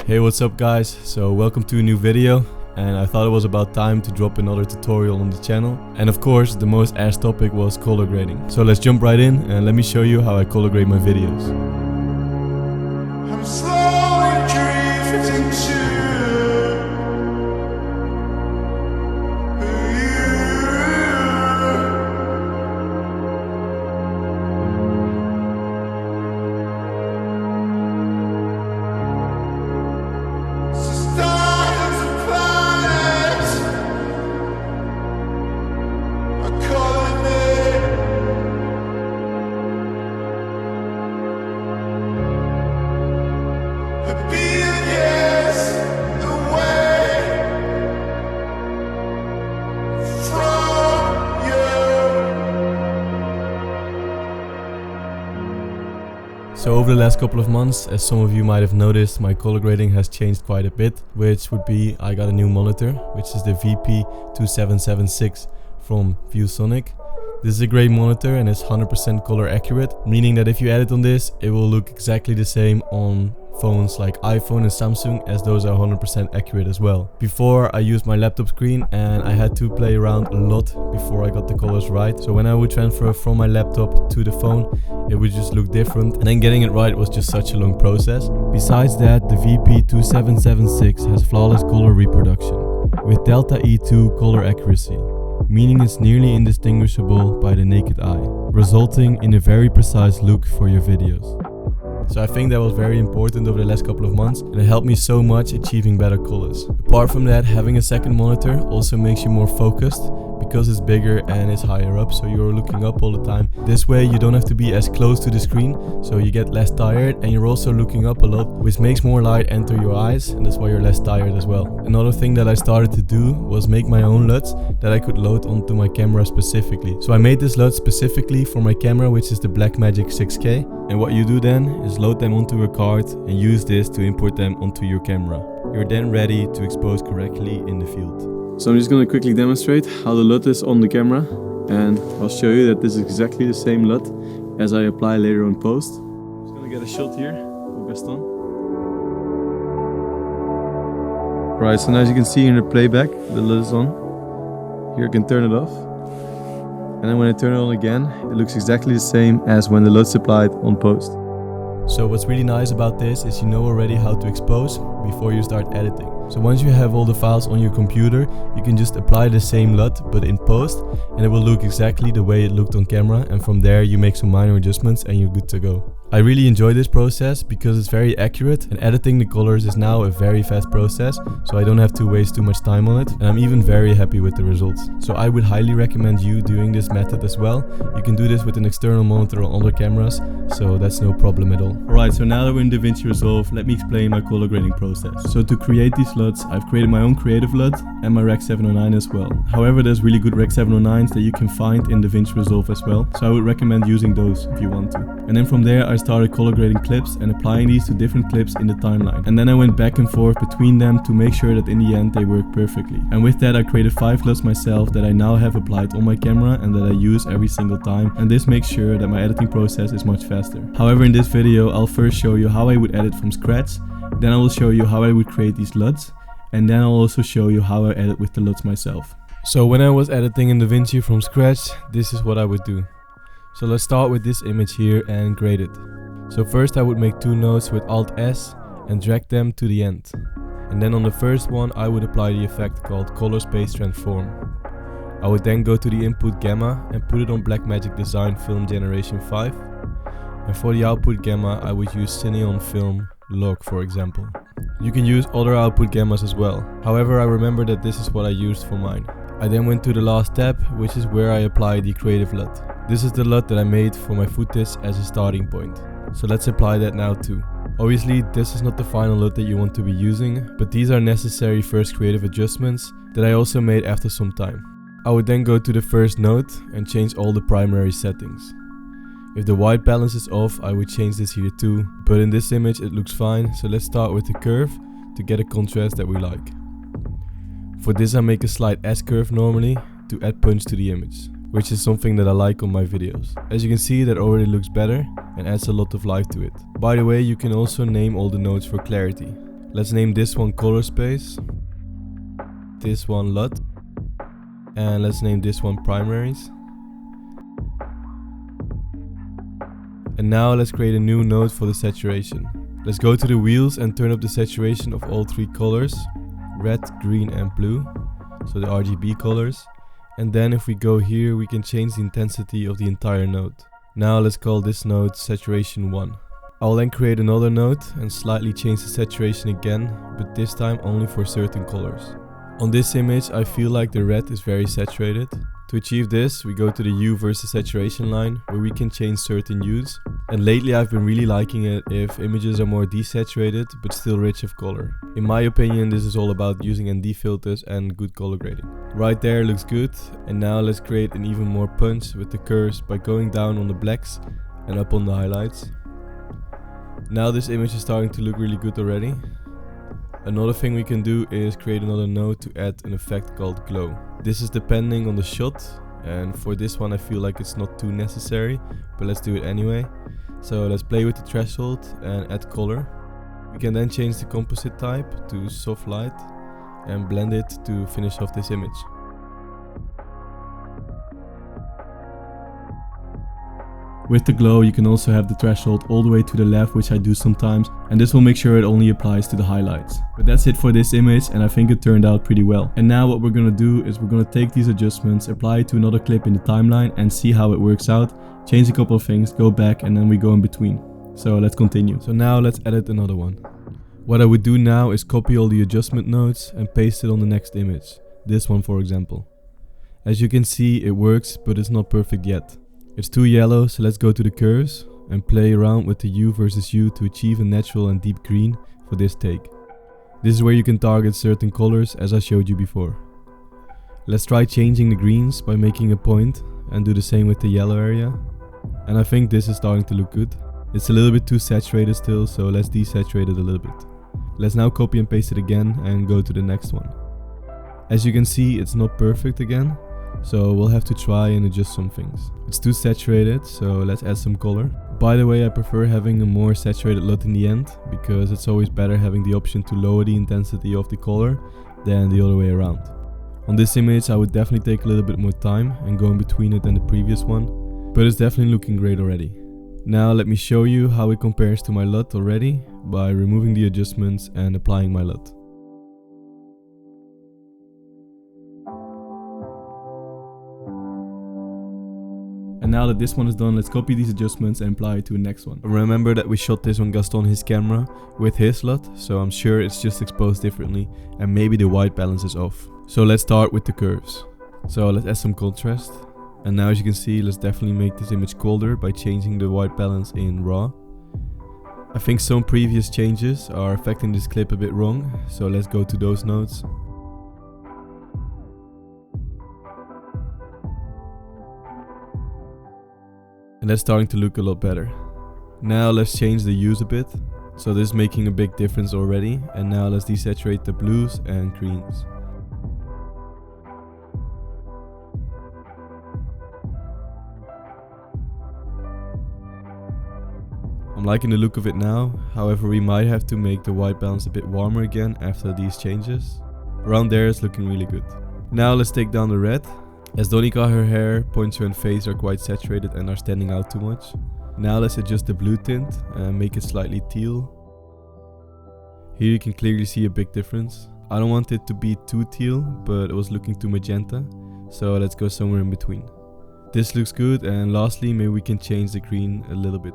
Hey, what's up guys? So welcome to a new video, and I thought it was about time to drop another tutorial on the channel. And of course the most asked topic was color grading. So let's jump right in and let me show you how I color grade my videos. I'm slowly drifting to So over the last couple of months, as some of you might have noticed, my color grading has changed quite a bit, which would be I got a new monitor, which is the VP2776 from ViewSonic. This is a great monitor and it's 100% color accurate, meaning that if you edit on this, it will look exactly the same on phones like iPhone and Samsung, as those are 100% accurate as well. Before, I used my laptop screen and I had to play around a lot before I got the colors right. So when I would transfer from my laptop to the phone, it would just look different, and then getting it right was just such a long process. Besides that, the VP2776 has flawless color reproduction with Delta E2 color accuracy, meaning it's nearly indistinguishable by the naked eye, resulting in a very precise look for your videos. So I think that was very important over the last couple of months, and it helped me so much achieving better colors. Apart from that, having a second monitor also makes you more focused because it's bigger and it's higher up, so you're looking up all the time. This way you don't have to be as close to the screen, so you get less tired, and you're also looking up a lot, which makes more light enter your eyes, and that's why you're less tired as well. Another thing that I started to do was make my own LUTs that I could load onto my camera specifically. So I made this LUT specifically for my camera, which is the Blackmagic 6K. And what you do then is load them onto a card and use this to import them onto your camera. You're then ready to expose correctly in the field. So I'm just going to quickly demonstrate how the LUT is on the camera, and I'll show you that this is exactly the same LUT as I apply later on post. I'm just going to get a shot here of Gaston. Right, so now as you can see in the playback, the LUT is on. Here I can turn it off. And then when I turn it on again, it looks exactly the same as when the LUT's applied on post. So what's really nice about this is you know already how to expose before you start editing. So once you have all the files on your computer, you can just apply the same LUT but in post, and it will look exactly the way it looked on camera, and from there you make some minor adjustments and you're good to go. I really enjoy this process because it's very accurate, and editing the colors is now a very fast process, so I don't have to waste too much time on it, and I'm even very happy with the results. So I would highly recommend you doing this method as well. You can do this with an external monitor on other cameras, so that's no problem at all. Alright, so now that we're in Davinci Resolve, let me explain my color grading process. So to create these LUTs, I've created my own creative LUT and my Rec 709 as well. However, there's really good Rec 709s that you can find in Davinci Resolve as well, so I would recommend using those if you want to. And then from there I started color grading clips and applying these to different clips in the timeline. And then I went back and forth between them to make sure that in the end they work perfectly. And with that I created 5 LUTs myself that I now have applied on my camera and that I use every single time, and this makes sure that my editing process is much faster. However, in this video I'll first show you how I would edit from scratch, then I will show you how I would create these LUTs, and then I'll also show you how I edit with the LUTs myself. So when I was editing in DaVinci from scratch, this is what I would do. So let's start with this image here and grade it. So first I would make 2 nodes with Alt-S and drag them to the end. And then on the first one I would apply the effect called Color Space Transform. I would then go to the input gamma and put it on Blackmagic Design Film Generation 5. And for the output gamma I would use Cineon Film Log, for example. You can use other output gammas as well. However, I remember that this is what I used for mine. I then went to the last tab, which is where I apply the creative LUT. This is the LUT that I made for my footage as a starting point. So let's apply that now too. Obviously, this is not the final LUT that you want to be using, but these are necessary first creative adjustments that I also made after some time. I would then go to the first node and change all the primary settings. If the white balance is off, I would change this here too, but in this image it looks fine, so let's start with the curve to get a contrast that we like. For this I make a slight S-curve normally to add punch to the image, which is something that I like on my videos. As you can see, that already looks better and adds a lot of life to it. By the way, you can also name all the nodes for clarity. Let's name this one Colorsppace, this one Lut, and let's name this one Primaries. And now let's create a new node for the saturation. Let's go to the wheels and turn up the saturation of all three colors, red, green and blue, so the RGB colors. And then if we go here, we can change the intensity of the entire node. Now let's call this node saturation 1. I'll then create another node and slightly change the saturation again, but this time only for certain colors. On this image I feel like the red is very saturated. To achieve this, we go to the hue versus saturation line, where we can change certain hues. And lately I've been really liking it if images are more desaturated but still rich of color. In my opinion, this is all about using ND filters and good color grading. Right there looks good, and now let's create an even more punch with the curves by going down on the blacks and up on the highlights. Now this image is starting to look really good already. Another thing we can do is create another node to add an effect called glow. This is depending on the shot, and for this one I feel like it's not too necessary, but let's do it anyway. So let's play with the threshold and add color. We can then change the composite type to soft light and blend it to finish off this image. With the glow you can also have the threshold all the way to the left, which I do sometimes, and this will make sure it only applies to the highlights. But that's it for this image, and I think it turned out pretty well. And now what we're gonna do is we're gonna take these adjustments, apply it to another clip in the timeline and see how it works out, change a couple of things, go back, and then we go in between. So let's continue. So now let's edit another one. What I would do now is copy all the adjustment nodes and paste it on the next image. This one for example. As you can see it works, but it's not perfect yet. It's too yellow, so let's go to the curves and play around with the hue versus hue to achieve a natural and deep green for this take. This is where you can target certain colors as I showed you before. Let's try changing the greens by making a point and do the same with the yellow area. And I think this is starting to look good. It's a little bit too saturated still, so let's desaturate it a little bit. Let's now copy and paste it again and go to the next one. As you can see, it's not perfect again. So we'll have to try and adjust some things. It's too saturated, so let's add some color. By the way, I prefer having a more saturated LUT in the end, because it's always better having the option to lower the intensity of the color than the other way around. On this image I would definitely take a little bit more time and go in between it than the previous one, but it's definitely looking great already. Now let me show you how it compares to my LUT already by removing the adjustments and applying my LUT. And now that this one is done, let's copy these adjustments and apply it to the next one. Remember that we shot this on Gaston his camera with his LUT, so I'm sure it's just exposed differently and maybe the white balance is off. So let's start with the curves. So let's add some contrast. And now as you can see, let's definitely make this image colder by changing the white balance in RAW. I think some previous changes are affecting this clip a bit wrong, so let's go to those nodes. And that's starting to look a lot better. Now let's change the hues a bit. So this is making a big difference already. And now let's desaturate the blues and greens. I'm liking the look of it now. However, we might have to make the white balance a bit warmer again after these changes. Around there it's looking really good. Now let's take down the red. As Donika, her hair, pointer and face are quite saturated and are standing out too much. Now let's adjust the blue tint and make it slightly teal. Here you can clearly see a big difference. I don't want it to be too teal, but it was looking too magenta, so let's go somewhere in between. This looks good, and lastly maybe we can change the green a little bit.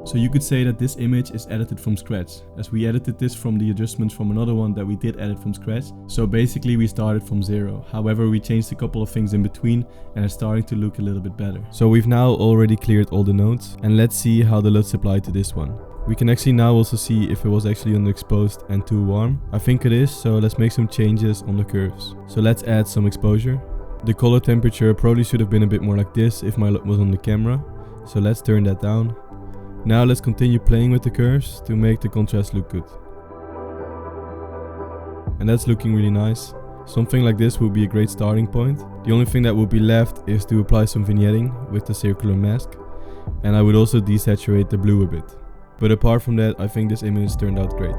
So you could say that this image is edited from scratch, as we edited this from the adjustments from another one that we did edit from scratch. So basically we started from zero. However, we changed a couple of things in between and it's starting to look a little bit better. So we've now already cleared all the nodes, and let's see how the LUTs apply to this one. We can actually now also see if it was actually underexposed and too warm. I think it is, so let's make some changes on the curves. So let's add some exposure. The color temperature probably should have been a bit more like this if my LUT was on the camera. So let's turn that down. Now let's continue playing with the curves to make the contrast look good. And that's looking really nice. Something like this would be a great starting point. The only thing that would be left is to apply some vignetting with the circular mask. And I would also desaturate the blue a bit. But apart from that, I think this image turned out great.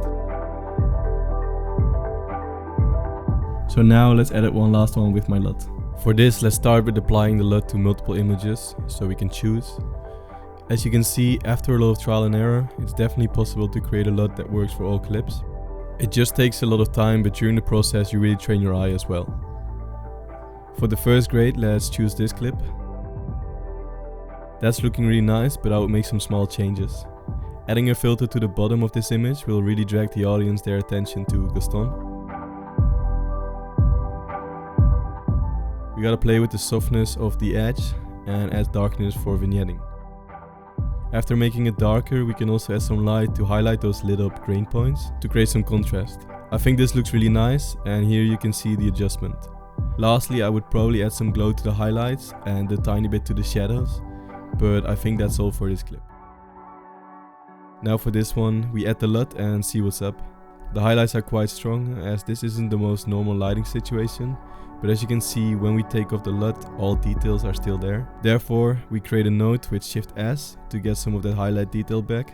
So now let's edit one last one with my LUT. For this, let's start with applying the LUT to multiple images so we can choose. As you can see, after a lot of trial and error, it's definitely possible to create a LUT that works for all clips. It just takes a lot of time, but during the process you really train your eye as well. For the first grade, let's choose this clip. That's looking really nice, but I would make some small changes. Adding a filter to the bottom of this image will really drag the audience their attention to Gaston. We gotta play with the softness of the edge and add darkness for vignetting. After making it darker, we can also add some light to highlight those lit up grain points to create some contrast. I think this looks really nice, and here you can see the adjustment. Lastly, I would probably add some glow to the highlights and a tiny bit to the shadows, but I think that's all for this clip. Now for this one, we add the LUT and see what's up. The highlights are quite strong, as this isn't the most normal lighting situation, but as you can see, when we take off the LUT, all details are still there. Therefore, we create a node with Shift S to get some of that highlight detail back.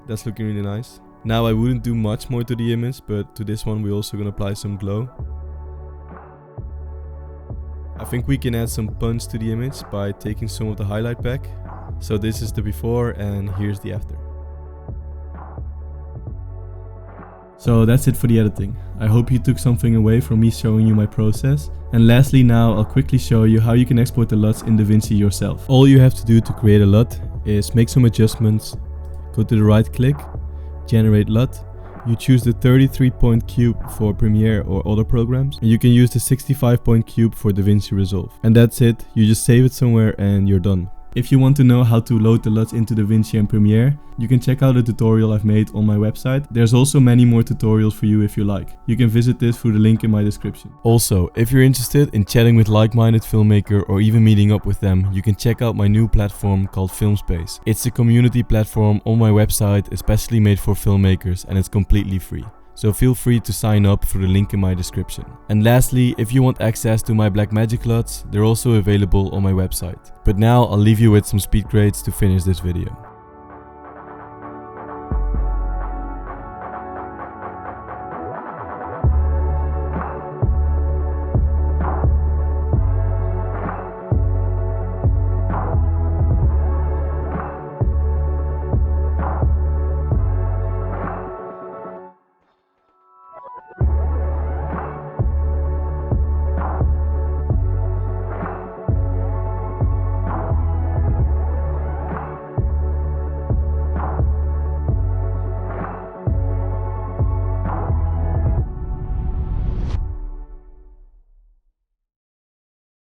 That's looking really nice. Now I wouldn't do much more to the image, but to this one we're also gonna apply some glow. I think we can add some punch to the image by taking some of the highlight back. So this is the before and here's the after. So that's it for the editing. I hope you took something away from me showing you my process. And lastly, now I'll quickly show you how you can export the LUTs in Davinci yourself. All you have to do to create a LUT is make some adjustments, go to the right click, generate LUT. You choose the 33-point cube for Premiere or other programs, and you can use the 65-point cube for Davinci Resolve. And that's it, you just save it somewhere and you're done. If you want to know how to load the LUTs into Davinci and Premiere, you can check out a tutorial I've made on my website. There's also many more tutorials for you if you like. You can visit this through the link in my description. Also, if you're interested in chatting with like-minded filmmaker or even meeting up with them, you can check out my new platform called Filmspace. It's a community platform on my website, especially made for filmmakers, and it's completely free. So feel free to sign up through the link in my description. And lastly, if you want access to my Blackmagic LUTs, they're also available on my website. But now I'll leave you with some speed grades to finish this video.